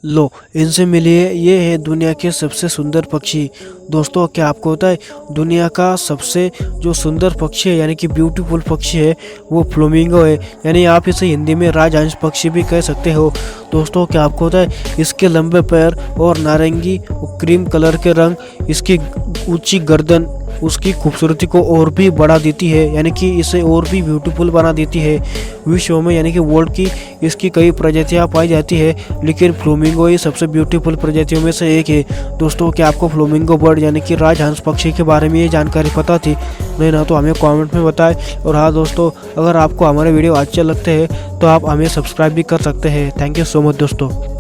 लो इनसे मिलिए, ये है दुनिया के सबसे सुंदर पक्षी। दोस्तों क्या आपको पता है दुनिया का सबसे जो सुंदर पक्षी है यानी कि ब्यूटीफुल पक्षी है वो फ्लेमिंगो है, यानी आप इसे हिंदी में राजहंस पक्षी भी कह सकते हो। दोस्तों क्या आपको पता है इसके लंबे पैर और नारंगी और क्रीम कलर के रंग इसकी ऊंची गर्दन उसकी खूबसूरती को और भी बढ़ा देती है, यानी कि इसे और भी ब्यूटीफुल बना देती है। विश्व में यानी कि वर्ल्ड की इसकी कई प्रजातियां पाई जाती है, लेकिन फ्लेमिंगो ही सबसे ब्यूटीफुल प्रजातियों में से एक है। दोस्तों क्या आपको फ्लेमिंगो बर्ड यानी कि राजहंस पक्षी के बारे में ये जानकारी पता थी? नहीं ना तो हमें कमेंट में बताएं। और हाँ दोस्तों, अगर आपको हमारे वीडियो अच्छे लगते हैं तो आप हमें सब्सक्राइब भी कर सकते हैं। थैंक यू सो मच दोस्तों।